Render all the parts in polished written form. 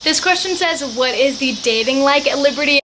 This question says, what is the dating like at Liberty?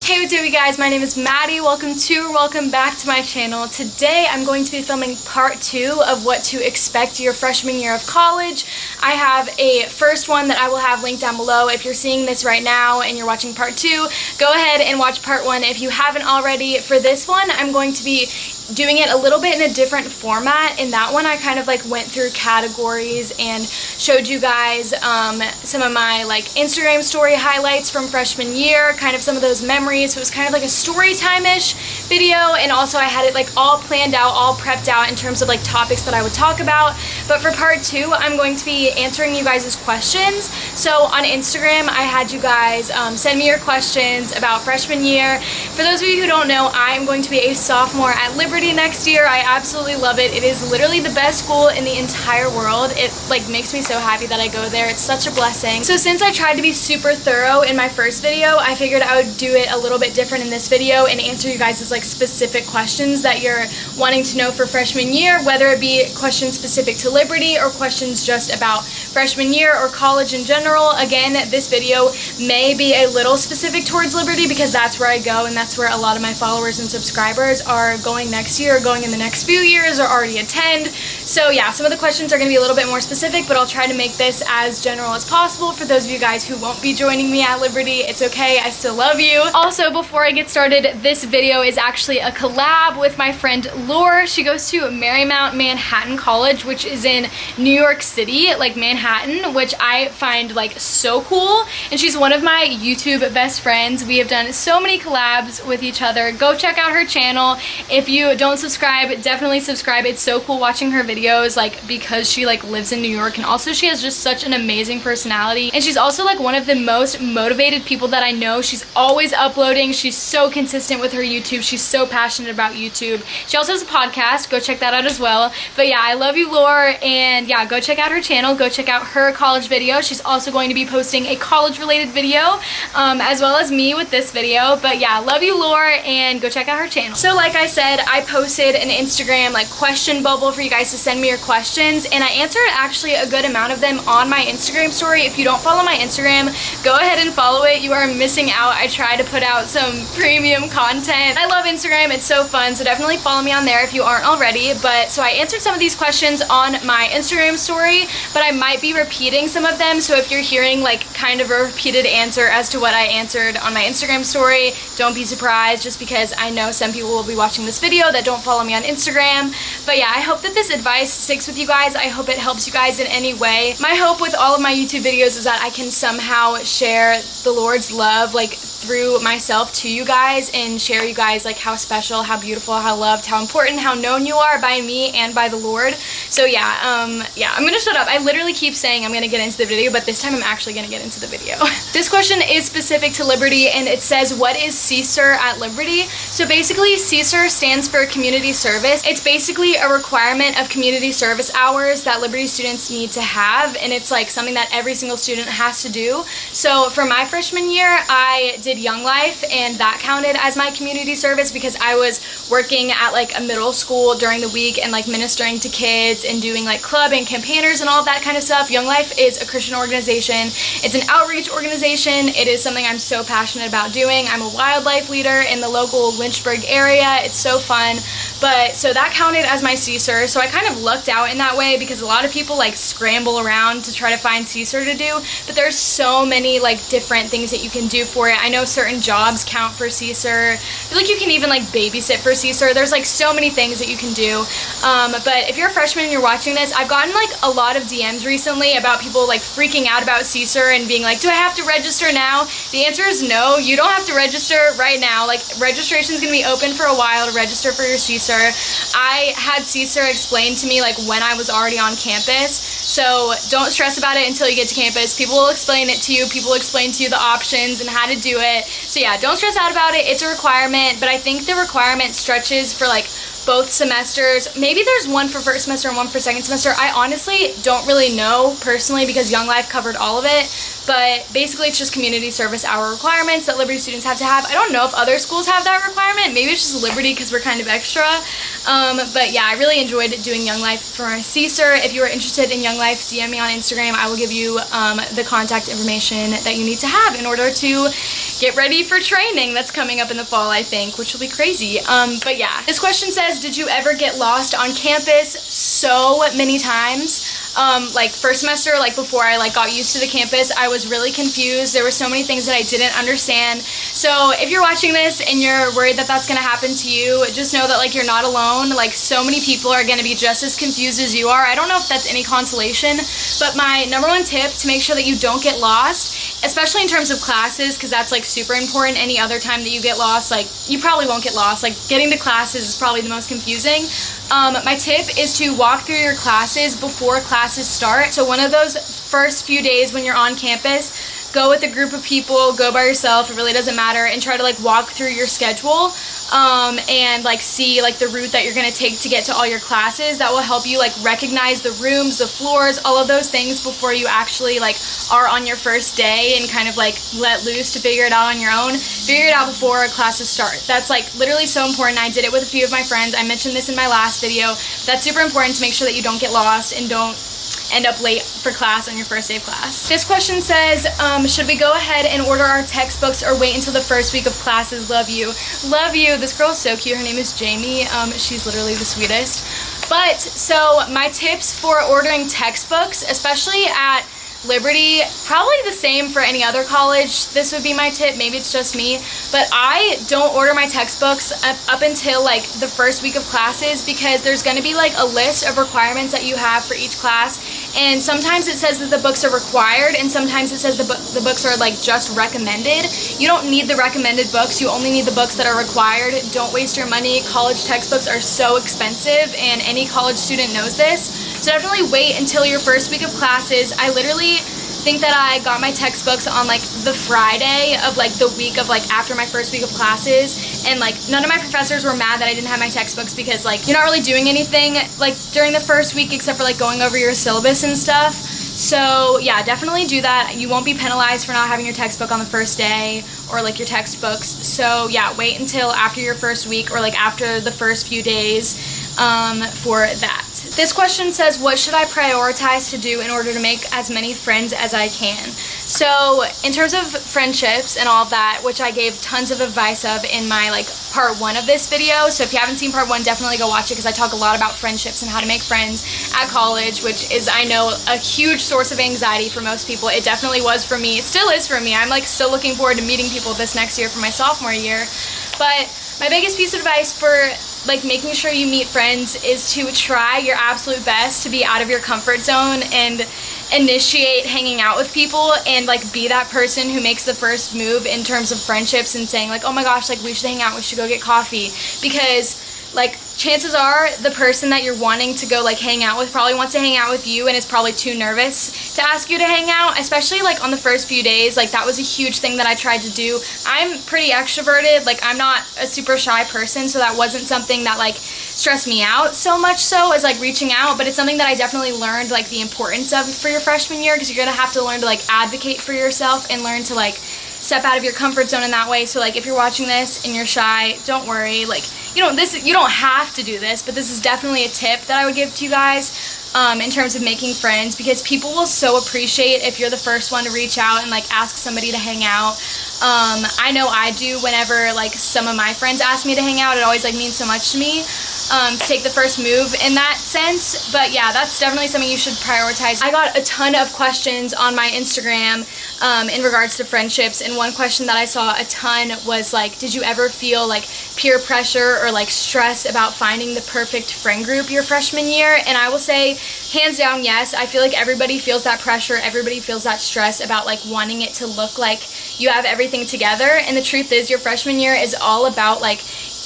Hey, what's up you guys? My name is Maddie. Welcome back to my channel. Today I'm going to be filming part 2 of what to expect your freshman year of college. I have a first one that I will have linked down below. If you're seeing this right now and you're watching part 2, go ahead and watch part 1 if you haven't already. For this one, I'm going to be doing it a little bit in a different format. In that one, I kind of like went through categories and showed you guys some of my like Instagram story highlights from freshman year, kind of some of those memories. So it was kind of like a story time-ish video, and also I had it like all planned out, all prepped out in terms of like topics that I would talk about. But for part 2, I'm going to be answering you guys' questions. So on Instagram, I had you guys send me your questions about freshman year. For those of you who don't know, I'm going to be a sophomore at Liberty next year. I absolutely love it. It is literally the best school in the entire world. It like makes me so happy that I go there. It's such a blessing. So since I tried to be super thorough in my first video, I figured I would do it a little bit different in this video and answer you guys' like specific questions that you're wanting to know for freshman year, whether it be questions specific to Liberty or questions just about freshman year or college in general. Again, this video may be a little specific towards Liberty because that's where I go and that's where a lot of my followers and subscribers are going next year, or going in the next few years, or already attend. So yeah, some of the questions are going to be a little bit more specific, but I'll try to make this as general as possible for those of you guys who won't be joining me at Liberty. It's okay, I still love you. Also, before I get started, this video is actually a collab with my friend Laura. She goes to Marymount Manhattan College, which is in New York City, like Manhattan, which I find like so cool. And she's one of my YouTube best friends. We have done so many collabs with each other. Go check out her channel. If you don't subscribe, definitely subscribe. It's so cool watching her videos, like because she like lives in New York, and also she has just such an amazing personality. And she's also like one of the most motivated people that I know. She's always uploading. She's so consistent with her YouTube. She's so passionate about YouTube. She also has a podcast. Go check that out as well. But yeah, I love you, Laura, and yeah, go check out her channel. Go check out her college video. She's also going to be posting a college related video as well as me with this video. But yeah, love you, Laura, and go check out her channel. So like I said, I posted an Instagram like question bubble for you guys to send me your questions, and I answered actually a good amount of them on my Instagram story. If you don't follow my Instagram, go ahead and follow it. You are missing out. I try to put out some premium content. I love Instagram. It's so fun. So definitely follow me on there if you aren't already. But so I answered some of these questions on my Instagram story, but I might be repeating some of them. So if you're hearing like kind of a repeated answer as to what I answered on my Instagram story, don't be surprised, just because I know some people will be watching this video that don't follow me on Instagram. But yeah, I hope that this advice sticks with you guys. I hope it helps you guys in any way. My hope with all of my YouTube videos is that I can somehow share the Lord's love like through myself to you guys, and share you guys like how special, how beautiful, how loved, how important, how known you are by me and by the Lord. So yeah, I'm gonna shut up. I literally keep saying I'm gonna get into the video, but this time I'm actually gonna get into the video. This question is specific to Liberty, and it says, what is CSER at Liberty? So basically, CSER stands for community service. It's basically a requirement of community service hours that Liberty students need to have, and it's like something that every single student has to do. So for my freshman year, I did Young Life, and that counted as my community service because I was working at like a middle school during the week and like ministering to kids and doing like club and campaigners and all of that kind of stuff. Young Life is a Christian organization. It's an outreach organization. It is something I'm so passionate about doing. I'm a wildlife leader in the local Lynchburg area. It's so fun. But so that counted as my CSER. So I kind of lucked out in that way because a lot of people like scramble around to try to find CSER to do, but there's so many like different things that you can do for it. I know certain jobs count for CSER. I feel like you can even like babysit for CSER. There's like so many things that you can do. But if you're a freshman and you're watching this, I've gotten like a lot of DMs recently about people like freaking out about CSER and being like, do I have to register now? The answer is no, you don't have to register right now. Like registration is going to be open for a while to register for your CSER. I had CSER explained to me like when I was already on campus. So don't stress about it until you get to campus. People will explain it to you. People will explain to you the options and how to do it. So yeah, don't stress out about it. It's a requirement, but I think the requirement stretches for like both semesters. Maybe there's one for first semester and one for second semester. I honestly don't really know personally because Young Life covered all of it. But basically it's just community service hour requirements that Liberty students have to have. I don't know if other schools have that requirement. Maybe it's just Liberty because we're kind of extra. But yeah, I really enjoyed doing Young Life for my CSER. If you are interested in Young Life, DM me on Instagram. I will give you the contact information that you need to have in order to get ready for training that's coming up in the fall, I think, which will be crazy. But yeah, this question says, did you ever get lost on campus? So many times. Like first semester, like before I like got used to the campus, I was really confused. There were so many things that I didn't understand. So if you're watching this and you're worried that that's gonna happen to you, just know that like you're not alone. Like so many people are gonna be just as confused as you are. I don't know if that's any consolation, but my number one tip to make sure that you don't get lost, especially in terms of classes, because that's like super important. Any other time that you get lost, like you probably won't get lost. Like getting to classes is probably the most confusing. My tip is to walk through your classes before classes start. So one of those first few days when you're on campus, go with a group of people, go by yourself, it really doesn't matter, and try to like walk through your schedule and like see like the route that you're gonna take to get to all your classes. That will help you like recognize the rooms, the floors, all of those things before you actually like are on your first day and kind of like let loose to figure it out on your own. Figure it out before classes start. That's like literally so important. I did it with a few of my friends. I mentioned this in my last video. That's super important to make sure that you don't get lost and don't end up late for class on your first day of class. This question says, should we go ahead and order our textbooks or wait until the first week of classes? Love you. Love you. This girl is so cute. Her name is Jamie. She's literally the sweetest. But so my tips for ordering textbooks, especially at Liberty, probably the same for any other college. This would be my tip. Maybe it's just me, but I don't order my textbooks up until like the first week of classes, because there's going to be like a list of requirements that you have for each class, and sometimes it says that the books are required and sometimes it says the books are like just recommended. You don't need the recommended books, you only need the books that are required. Don't waste your money. College textbooks are so expensive and any college student knows this. So definitely wait until your first week of classes. I literally think that I got my textbooks on like the Friday of like the week of like after my first week of classes, and like none of my professors were mad that I didn't have my textbooks, because like you're not really doing anything like during the first week except for like going over your syllabus and stuff. So yeah, definitely do that. You won't be penalized for not having your textbook on the first day or like your textbooks. So yeah, wait until after your first week or like after the first few days for that. This question says, what should I prioritize to do in order to make as many friends as I can? So in terms of friendships and all of that, which I gave tons of advice of in my like part 1 of this video. So if you haven't seen part 1, definitely go watch it, because I talk a lot about friendships and how to make friends at college, which is, I know, a huge source of anxiety for most people. It definitely was for me. It still is for me. I'm like still looking forward to meeting people this next year for my sophomore year. But my biggest piece of advice for like making sure you meet friends is to try your absolute best to be out of your comfort zone and initiate hanging out with people, and like be that person who makes the first move in terms of friendships and saying like, oh my gosh, like we should hang out, we should go get coffee. Because like chances are the person that you're wanting to go like hang out with probably wants to hang out with you and is probably too nervous to ask you to hang out, especially like on the first few days. Like that was a huge thing that I tried to do. I'm pretty extroverted, like I'm not a super shy person, so that wasn't something that like stressed me out so much so as like reaching out, but it's something that I definitely learned like the importance of for your freshman year, because you're gonna have to learn to like advocate for yourself and learn to like step out of your comfort zone in that way. So like if you're watching this and you're shy, don't worry, like you don't have to do this, but this is definitely a tip that I would give to you guys in terms of making friends, because people will so appreciate if you're the first one to reach out and like ask somebody to hang out. I know I do whenever like some of my friends ask me to hang out. It always like means so much to me to take the first move in that sense. But yeah, that's definitely something you should prioritize. I got a ton of questions on my Instagram in regards to friendships, and one question that I saw a ton was like, did you ever feel like peer pressure or like stress about finding the perfect friend group your freshman year? And I will say hands down yes. I feel like everybody feels that pressure, everybody feels that stress about like wanting it to look like you have everything together. And the truth is your freshman year is all about like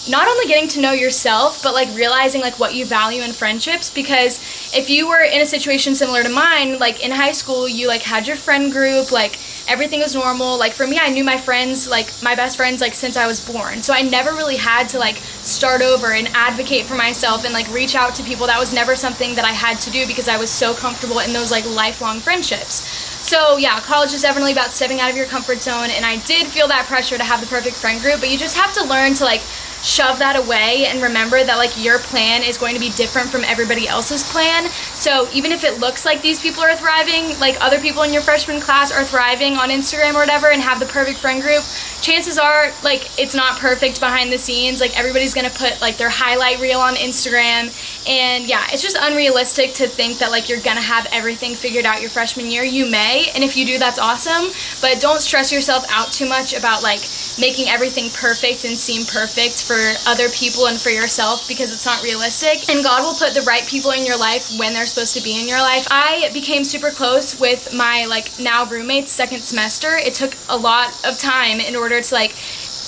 not only getting to know yourself, but like realizing like what you value in friendships. Because if you were in a situation similar to mine, like in high school, you like had your friend group, like everything was normal. Like for me, I knew my friends, like my best friends, like since I was born. So I never really had to like start over and advocate for myself and like reach out to people. That was never something that I had to do because I was so comfortable in those like lifelong friendships. So yeah, college is definitely about stepping out of your comfort zone, and I did feel that pressure to have the perfect friend group, but you just have to learn to like shove that away and remember that like your plan is going to be different from everybody else's plan. So even if it looks like these people are thriving, like other people in your freshman class are thriving on Instagram or whatever and have the perfect friend group, chances are like it's not perfect behind the scenes. Like everybody's gonna put like their highlight reel on Instagram, and yeah, it's just unrealistic to think that like you're gonna have everything figured out your freshman year. You may, and if you do, that's awesome, but don't stress yourself out too much about like making everything perfect and seem perfect for other people and for yourself, because it's not realistic. And God will put the right people in your life when they're supposed to be in your life. I became super close with my like now roommates second semester. It took a lot of time in order to like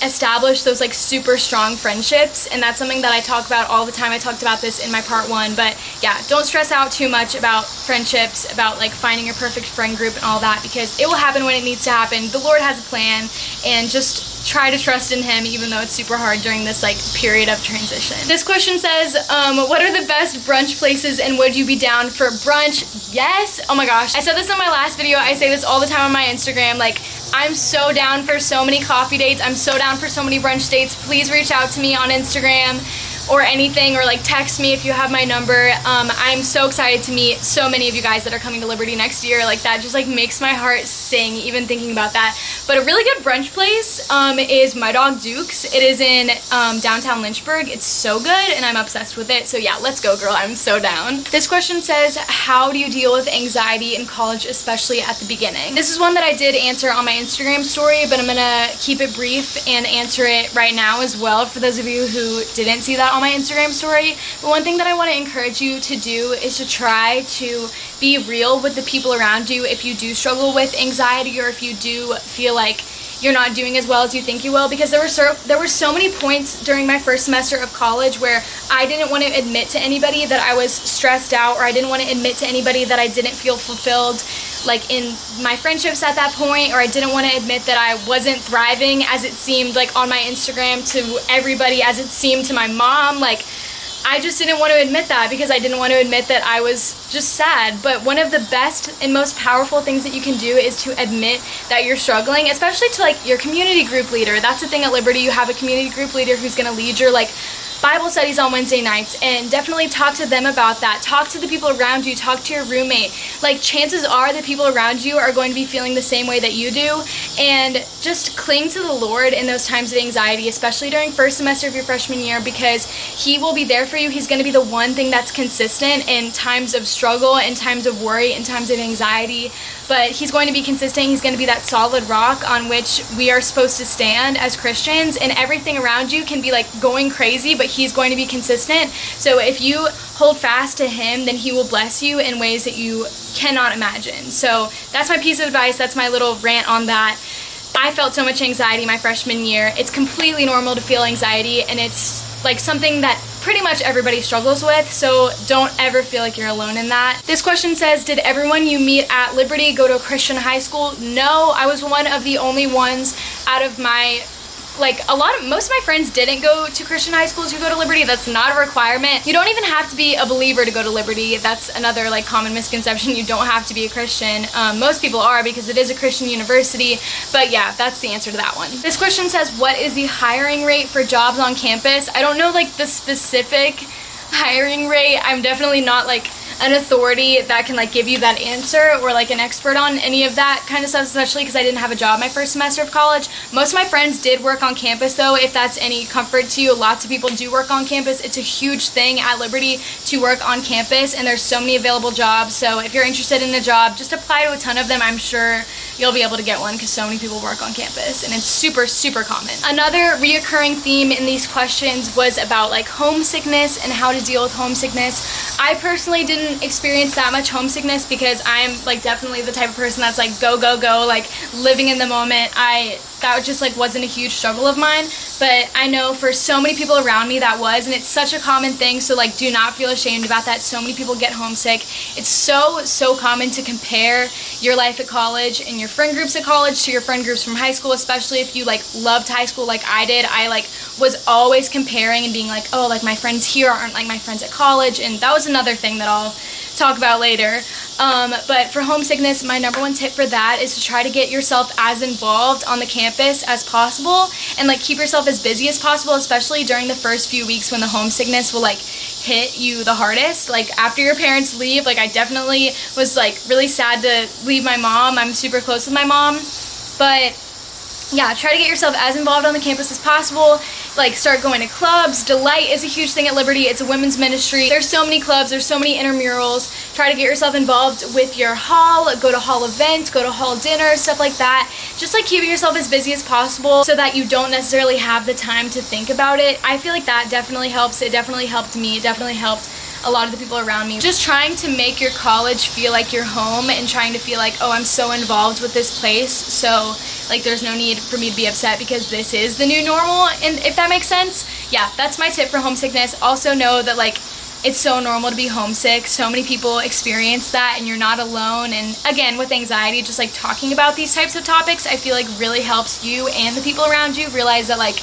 establish those like super strong friendships, and that's something that I talk about all the time. I talked about this in my part 1, but yeah, don't stress out too much about friendships, about like finding your perfect friend group and all that, because it will happen when it needs to happen. The Lord has a plan, and just try to trust in Him even though it's super hard during this like period of transition. This question says, what are the best brunch places and would you be down for brunch? Yes, oh my gosh, I said this in my last video, I say this all the time on my Instagram, like I'm so down for so many coffee dates, I'm so down for so many brunch dates. Please reach out to me on Instagram or anything, or like text me if you have my number. I'm so excited to meet so many of you guys that are coming to Liberty next year. Like that just like makes my heart sing even thinking about that. But a really good brunch place is My Dog Duke's. It is in downtown Lynchburg. It's so good and I'm obsessed with it. So yeah, let's go girl, I'm so down. This question says, how do you deal with anxiety in college, especially at the beginning? This is one that I did answer on my Instagram story, but I'm gonna keep it brief and answer it right now as well for those of you who didn't see that on my Instagram story. But one thing that I want to encourage you to do is to try to be real with the people around you if you do struggle with anxiety, or if you do feel like you're not doing as well as you think you will, because there were so many points during my first semester of college where I didn't want to admit to anybody that I was stressed out, or I didn't want to admit to anybody that I didn't feel fulfilled like in my friendships at that point, or I didn't want to admit that I wasn't thriving as it seemed like on my Instagram to everybody, as it seemed to my mom. Like I just didn't want to admit that because I didn't want to admit that I was just sad. But one of the best and most powerful things that you can do is to admit that you're struggling, especially to like your community group leader. That's the thing at Liberty, you have a community group leader who's going to lead your like Bible studies on Wednesday nights, and definitely talk to them about that. Talk to the people around you, talk to your roommate. Like chances are the people around you are going to be feeling the same way that you do, and just cling to the Lord in those times of anxiety, especially during first semester of your freshman year, because He will be there for you. He's going to be the one thing that's consistent in times of struggle, in times of worry, in times of anxiety. But He's going to be consistent. He's going to be that solid rock on which we are supposed to stand as Christians, and everything around you can be like going crazy, but He's going to be consistent. So if you hold fast to Him, then He will bless you in ways that you cannot imagine. So that's my piece of advice. That's my little rant on that. I felt so much anxiety my freshman year. It's completely normal to feel anxiety, and it's like something that pretty much everybody struggles with, so don't ever feel like you're alone in that. This question says, did everyone you meet at Liberty go to a Christian high school? No, I was one of the only ones out of my most of my friends didn't go to Christian high schools who go to Liberty. That's not a requirement. You don't even have to be a believer to go to Liberty. That's another like common misconception. You don't have to be a Christian. Most people are, because it is a Christian university. But yeah, that's the answer to that one. This question says, what is the hiring rate for jobs on campus? I don't know like the specific hiring rate. I'm definitely not like an authority that can like give you that answer, or like an expert on any of that kind of stuff, especially because I didn't have a job my first semester of college. Most of my friends did work on campus though, if that's any comfort to you. Lots of people do work on campus. It's a huge thing at Liberty to work on campus, and there's so many available jobs. So if you're interested in a job, just apply to a ton of them. I'm sure you'll be able to get one because so many people work on campus, and it's super, super common. Another reoccurring theme in these questions was about like homesickness and how to deal with homesickness. I personally didn't experience that much homesickness because I'm like definitely the type of person that's like go, go, go, like living in the moment. That just like wasn't a huge struggle of mine, but I know for so many people around me that was, and it's such a common thing. So like do not feel ashamed about that. So many people get homesick. It's so common to compare your life at college and your friend groups at college to your friend groups from high school, especially if you like loved high school like I did. I like was always comparing and being like, oh, like my friends here aren't like my friends at college, and that was another thing that I'll talk about later. But for homesickness, my number one tip for that is to try to get yourself as involved on the campus as possible, and like keep yourself as busy as possible, especially during the first few weeks when the homesickness will like hit you the hardest. Like after your parents leave, like I definitely was like really sad to leave my mom. I'm super close with my mom, but yeah, try to get yourself as involved on the campus as possible. Like start going to clubs. Delight is a huge thing at Liberty. It's a women's ministry. There's so many clubs, there's so many intramurals. Try to get yourself involved with your hall, go to hall events, go to hall dinner, stuff like that. Just like keeping yourself as busy as possible so that you don't necessarily have the time to think about it. I feel like that definitely helps. It definitely helped me. It definitely helped a lot of the people around me. Just trying to make your college feel like your home and trying to feel like, oh, I'm so involved with this place, so like there's no need for me to be upset because this is the new normal, and if that makes sense. Yeah, that's my tip for homesickness. Also know that like it's so normal to be homesick. So many people experience that and you're not alone. And again, with anxiety, just like talking about these types of topics, I feel like really helps you and the people around you realize that like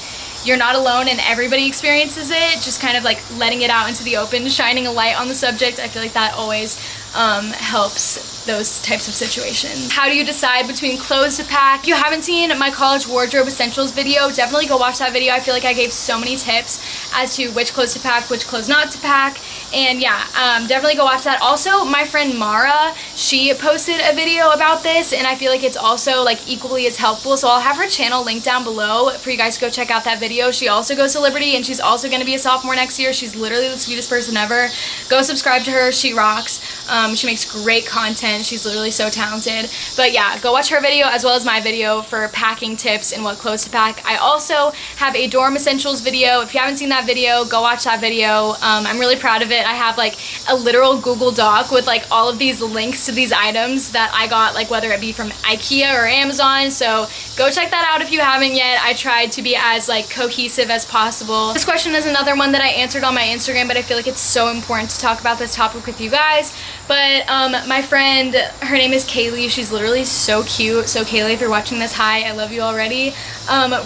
you're not alone and everybody experiences it. Just kind of like letting it out into the open, shining a light on the subject. I feel like that always helps those types of situations. How do you decide between clothes to pack? If you haven't seen my college wardrobe essentials video, definitely go watch that video. I feel like I gave so many tips as to which clothes to pack, which clothes not to pack, and yeah, definitely go watch that. Also, my friend Mara, she posted a video about this, and I feel like it's also like equally as helpful, so I'll have her channel linked down below for you guys to go check out that video. She also goes to Liberty, and she's also going to be a sophomore next year. She's literally the sweetest person ever. Go subscribe to her. She rocks. She makes great content. She's literally so talented. But yeah, go watch her video as well as my video for packing tips and what clothes to pack. I also have a dorm essentials video. If you haven't seen that video, go watch that video. I'm really proud of it. I have like a literal Google Doc with like all of these links to these items that I got, like whether it be from IKEA or Amazon. So go check that out if you haven't yet. I tried to be as like cohesive as possible. This question is another one that I answered on my Instagram, but I feel like it's so important to talk about this topic with you guys. But my friend, her name is Kaylee. She's literally so cute. So Kaylee, if you're watching this, hi, I love you already.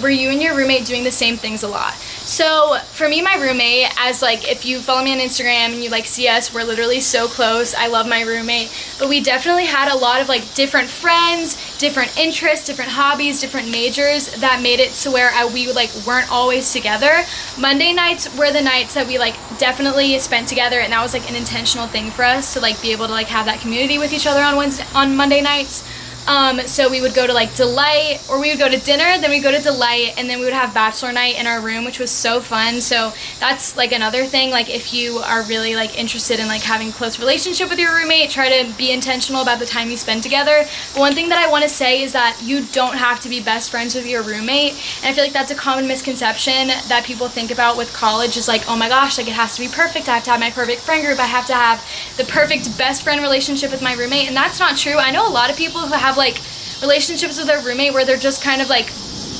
Were you and your roommate doing the same things a lot? So for me, my roommate, as like if you follow me on Instagram and you like see us, we're literally so close. I love my roommate, but we definitely had a lot of like different friends, different interests, different hobbies, different majors that made it to where we like weren't always together. Monday nights were the nights that we like definitely spent together, and that was like an intentional thing for us to like be able to like have that community with each other on Monday nights. So we would go to like Delight, or we would go to dinner, then we'd go to Delight, and then we would have bachelor night in our room, which was so fun. So that's like another thing, like if you are really like interested in like having a close relationship with your roommate, try to be intentional about the time you spend together. But one thing that I want to say is that you don't have to be best friends with your roommate, and I feel like that's a common misconception that people think about with college, is like, oh my gosh, like it has to be perfect, I have to have my perfect friend group, I have to have the perfect best friend relationship with my roommate, and that's not true. I know a lot of people who have like relationships with their roommate where they're just kind of like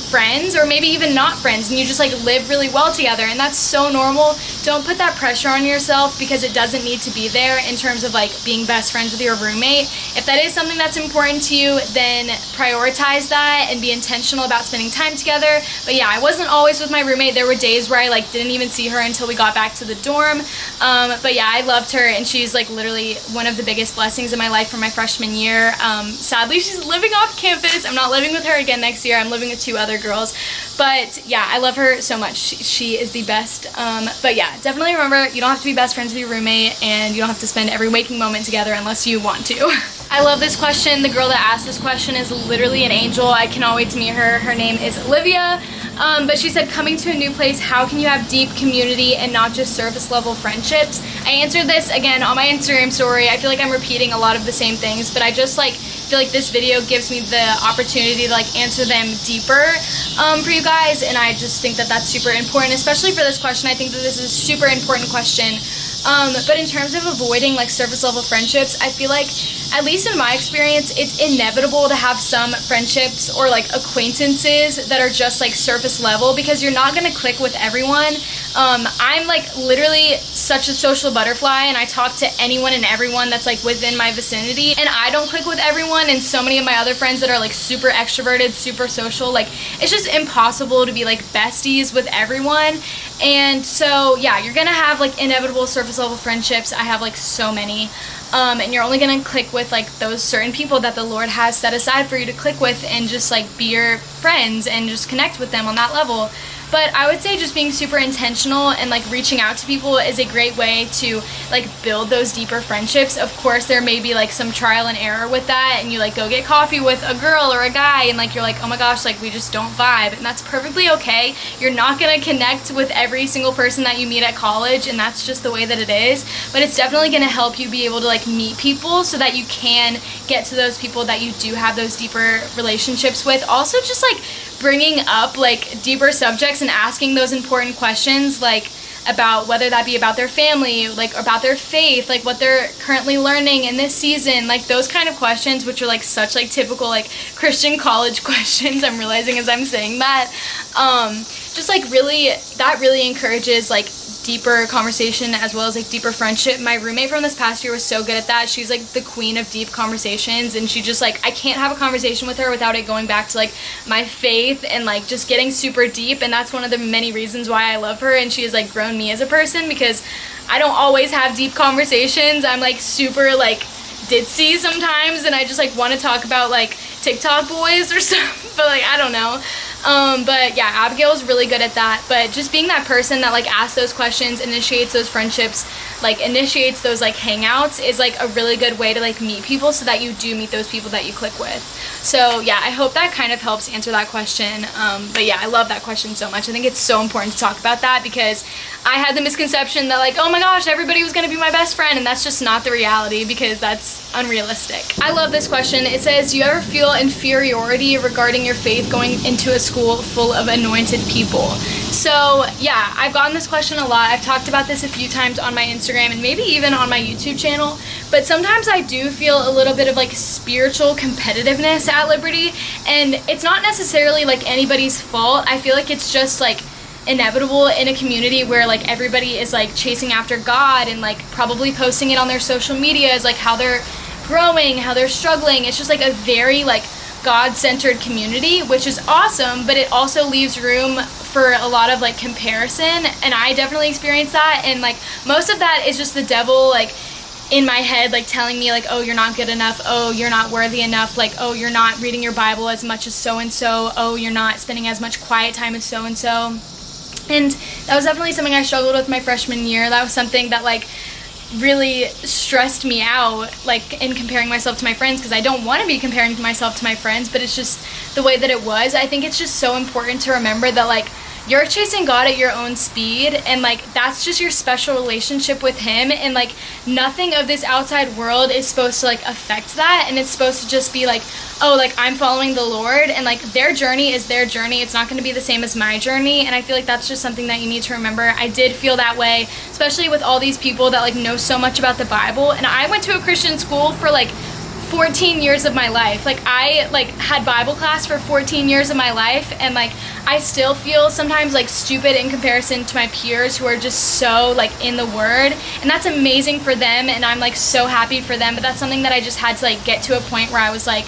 friends, or maybe even not friends, and you just like live really well together, and that's so normal. Don't put that pressure on yourself because it doesn't need to be there in terms of like being best friends with your roommate. If that is something that's important to you, then prioritize that and be intentional about spending time together. But yeah, I wasn't always with my roommate. There were days where I like didn't even see her until we got back to the dorm. But yeah, I loved her, and she's like literally one of the biggest blessings in my life from my freshman year. Sadly, she's living off campus. I'm not living with her again next year. I'm living with 2 other girls, but yeah, I love her so much. She is the best. But yeah, definitely remember, you don't have to be best friends with your roommate, and you don't have to spend every waking moment together unless you want to. I love this question. The girl that asked this question is literally an angel. I cannot wait to meet her. Her name is Olivia. But she said, coming to a new place, how can you have deep community and not just surface level friendships? I answered this again on my Instagram story. I feel like I'm repeating a lot of the same things, but I just like feel like this video gives me the opportunity to like answer them deeper for you guys, and I just think that that's super important, especially for this question. I think that this is a super important question. But in terms of avoiding like surface level friendships, I feel like, at least in my experience, it's inevitable to have some friendships or like acquaintances that are just like surface level, because you're not gonna click with everyone. I'm like literally such a social butterfly, and I talk to anyone and everyone that's like within my vicinity, and I don't click with everyone. And so many of my other friends that are like super extroverted, super social, like it's just impossible to be like besties with everyone. And so yeah, you're gonna have like inevitable surface level friendships. I have like so many. and you're only gonna click with like those certain people that the Lord has set aside for you to click with, and just like be your friends and just connect with them on that level. But I would say just being super intentional and like reaching out to people is a great way to like build those deeper friendships. Of course, there may be like some trial and error with that, and you like go get coffee with a girl or a guy and like you're like, oh my gosh, like we just don't vibe, and that's perfectly okay. You're not gonna connect with every single person that you meet at college, and that's just the way that it is. But it's definitely gonna help you be able to like meet people so that you can get to those people that you do have those deeper relationships with. Also, just like bringing up like deeper subjects and asking those important questions, like about whether that be about their family, like about their faith, like what they're currently learning in this season, like those kind of questions, which are like such like typical like Christian college questions, I'm realizing as I'm saying that. Just like really, that really encourages like deeper conversation as well as like deeper friendship. My roommate from this past year was so good at that. She's like the queen of deep conversations, and she just like, I can't have a conversation with her without it going back to like my faith and like just getting super deep. And that's one of the many reasons why I love her, and she has like grown me as a person, because I don't always have deep conversations. I'm like super like ditzy sometimes, and I just like want to talk about like TikTok boys or stuff, but like I don't know. But yeah, Abigail's really good at that. But just being that person that like asks those questions, initiates those friendships, like initiates those like hangouts, is like a really good way to like meet people, so that you do meet those people that you click with. So yeah, I hope that kind of helps answer that question. But yeah, I love that question so much. I think it's so important to talk about that, because I had the misconception that like, oh my gosh, everybody was gonna be my best friend, and that's just not the reality, because that's unrealistic. I love this question. It says, do you ever feel inferiority regarding your faith going into a school full of anointed people? So yeah, I've gotten this question a lot. I've talked about this a few times on my Instagram and maybe even on my YouTube channel, but sometimes I do feel a little bit of like spiritual competitiveness at Liberty, and it's not necessarily like anybody's fault. I feel like it's just like inevitable in a community where like everybody is like chasing after God and like probably posting it on their social medias, like how they're growing, how they're struggling. It's just like a very like God-centered community, which is awesome, but it also leaves room for a lot of like comparison, and I definitely experienced that. And like most of that is just the devil like in my head, like telling me like, oh, you're not good enough, oh, you're not worthy enough, like, oh, you're not reading your Bible as much as so and so, oh, you're not spending as much quiet time as so and so. And that was definitely something I struggled with my freshman year. That was something that like really stressed me out, like in comparing myself to my friends, because I don't want to be comparing myself to my friends, but it's just the way that it was. I think it's just so important to remember that like you're chasing God at your own speed, and like that's just your special relationship with him, and like nothing of this outside world is supposed to like affect that. And it's supposed to just be like, oh, like I'm following the Lord, and like their journey is their journey. It's not going to be the same as my journey. And I feel like that's just something that you need to remember. I did feel that way, especially with all these people that like know so much about the Bible. And I went to a Christian school for like 14 years of my life. Like I like had Bible class for 14 years of my life, and like I still feel sometimes like stupid in comparison to my peers who are just so like in the word, and that's amazing for them, and I'm like so happy for them. But that's something that I just had to like get to a point where I was like,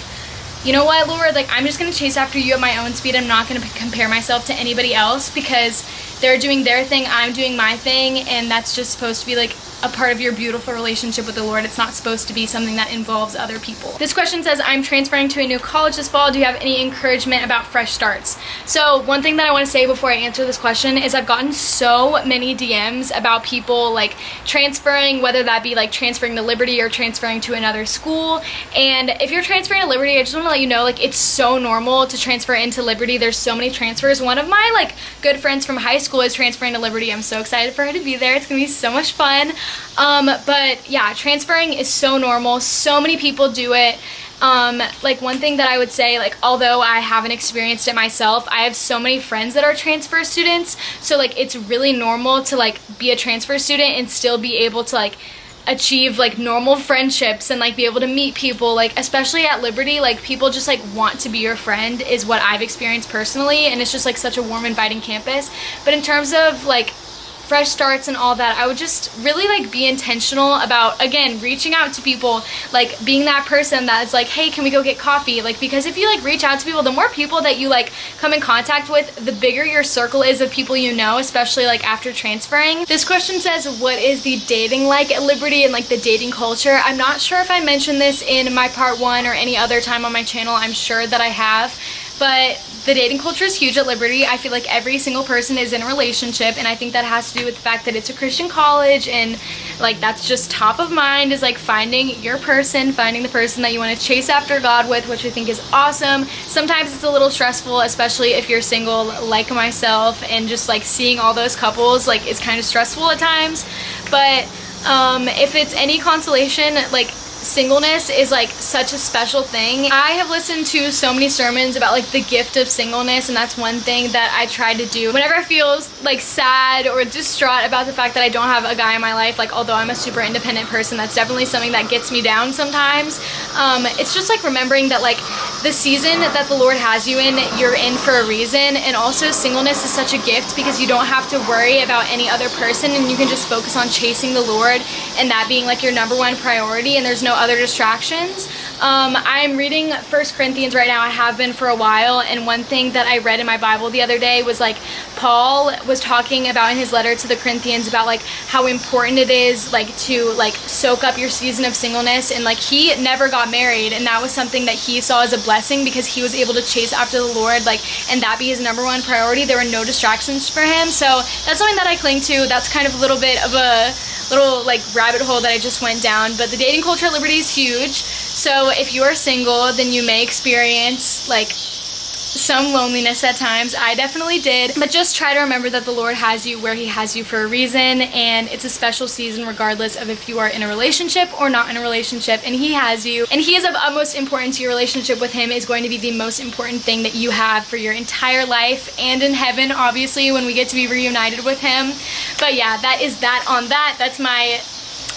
you know what, Lord, like I'm just gonna chase after you at my own speed. I'm not gonna compare myself to anybody else, because they're doing their thing, I'm doing my thing, and that's just supposed to be like a part of your beautiful relationship with the Lord. It's not supposed to be something that involves other people. This question says, I'm transferring to a new college this fall. Do you have any encouragement about fresh starts? So one thing that I want to say before I answer this question is I've gotten so many DMs about people like transferring, whether that be like transferring to Liberty or transferring to another school. And if you're transferring to Liberty, I just want to let you know, like it's so normal to transfer into Liberty. There's so many transfers. One of my like good friends from high school is transferring to Liberty. I'm so excited for her to be there. It's gonna be so much fun. But yeah, transferring is so normal. So many people do it. Like one thing that I would say, like although I haven't experienced it myself, I have so many friends that are transfer students. So like it's really normal to like be a transfer student and still be able to like achieve like normal friendships and like be able to meet people, like especially at Liberty, like people just like want to be your friend is what I've experienced personally, and it's just like such a warm, inviting campus. But in terms of like fresh starts and all that, I would just really like be intentional about, again, reaching out to people, like being that person that's like, hey, can we go get coffee? Like, because if you like reach out to people, the more people that you like come in contact with, the bigger your circle is of people you know, especially like after transferring. This question says, what is the dating like at Liberty and like the dating culture? I'm not sure if I mentioned this in my part 1 or any other time on my channel. I'm sure that I have, but the dating culture is huge at Liberty. I feel like every single person is in a relationship, and I think that has to do with the fact that it's a Christian college, and like that's just top of mind, is like finding your person, finding the person that you want to chase after God with, which I think is awesome. Sometimes it's a little stressful, especially if you're single like myself, and just like seeing all those couples like is kind of stressful at times. But if it's any consolation, like singleness is like such a special thing. I have listened to so many sermons about like the gift of singleness, and that's one thing that I try to do whenever I feel like sad or distraught about the fact that I don't have a guy in my life. Like, although I'm a super independent person, that's definitely something that gets me down sometimes. It's just like remembering that like the season that the Lord has you in, you're in for a reason. And also singleness is such a gift because you don't have to worry about any other person, and you can just focus on chasing the Lord and that being like your #1 priority, and there's no other distractions. I'm reading 1 Corinthians right now. I have been for a while, and one thing that I read in my Bible the other day was like Paul was talking about in his letter to the Corinthians about like how important it is like to like soak up your season of singleness, and like he never got married, and that was something that he saw as a blessing because he was able to chase after the Lord, like, and that be his #1 priority. There were no distractions for him, so that's something that I cling to. That's kind of a little bit of a little like rabbit hole that I just went down. But the dating culture at Liberty is huge, so if you are single, then you may experience like some loneliness at times. I definitely did, but just try to remember that the Lord has you where he has you for a reason, and it's a special season regardless of if you are in a relationship or not in a relationship, and he has you, and he is of utmost importance. Your relationship with him is going to be the most important thing that you have for your entire life, and in heaven obviously when we get to be reunited with him. But yeah, that is that on that. That's my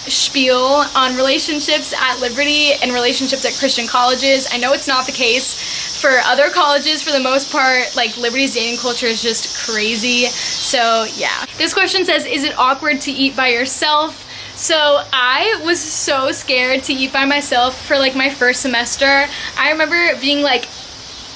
spiel on relationships at Liberty and relationships at Christian colleges. I know it's not the case for other colleges. For the most part, like Liberty's dating culture is just crazy. So yeah. This question says, is it awkward to eat by yourself? So I was so scared to eat by myself for like my first semester. I remember being like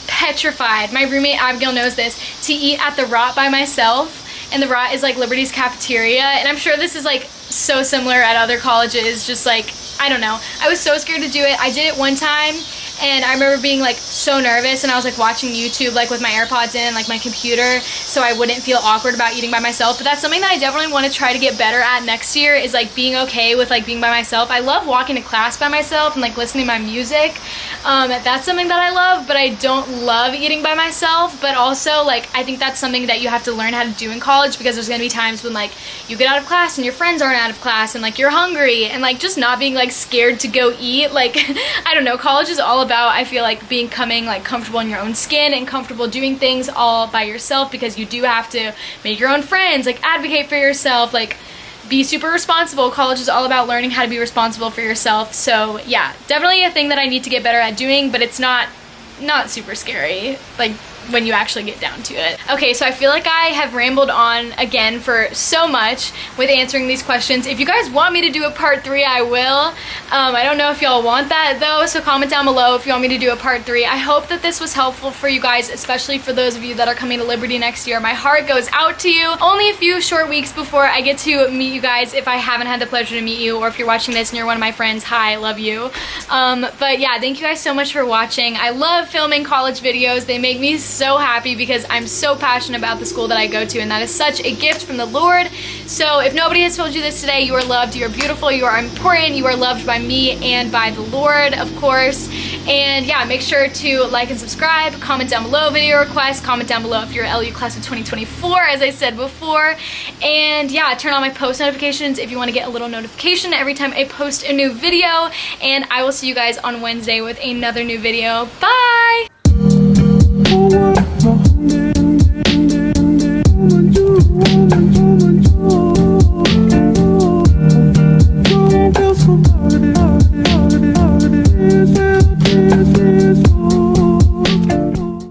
petrified. My roommate Abigail knows this, to eat at the Rot by myself. And the Rot is like Liberty's cafeteria, and I'm sure this is like so similar at other colleges, just like, I don't know. I was so scared to do it. I did it one time, and I remember being like so nervous, and I was like watching YouTube like with my AirPods in, like my computer, so I wouldn't feel awkward about eating by myself. But that's something that I definitely want to try to get better at next year, is like being okay with like being by myself. I love walking to class by myself and like listening to my music. That's something that I love, but I don't love eating by myself. But also like I think that's something that you have to learn how to do in college, because there's gonna be times when like you get out of class and your friends aren't out of class, and like you're hungry, and like just not being like scared to go eat. Like I don't know, college is all about, I feel like, becoming like comfortable in your own skin and comfortable doing things all by yourself, because you do have to make your own friends, like advocate for yourself, like be super responsible. College is all about learning how to be responsible for yourself. So yeah, definitely a thing that I need to get better at doing, but it's not super scary like when you actually get down to it. Okay, so I feel like I have rambled on again for so much with answering these questions. If you guys want me to do a part 3, I will. I don't know if y'all want that though, so comment down below if you want me to do a part 3. I hope that this was helpful for you guys, especially for those of you that are coming to Liberty next year. My heart goes out to you. Only a few short weeks before I get to meet you guys, if I haven't had the pleasure to meet you, or if you're watching this and you're one of my friends, hi, love you. But yeah, thank you guys so much for watching. I love filming college videos. They make me so happy because I'm so passionate about the school that I go to, and that is such a gift from the Lord. So if nobody has told you this today, you are loved, you are beautiful, you are important, you are loved by me and by the Lord, of course. And yeah, make sure to like and subscribe, comment down below video requests, comment down below if you're LU class of 2024, as I said before. And yeah, turn on my post notifications if you want to get a little notification every time I post a new video. And I will see you guys on Wednesday with another new video. Bye!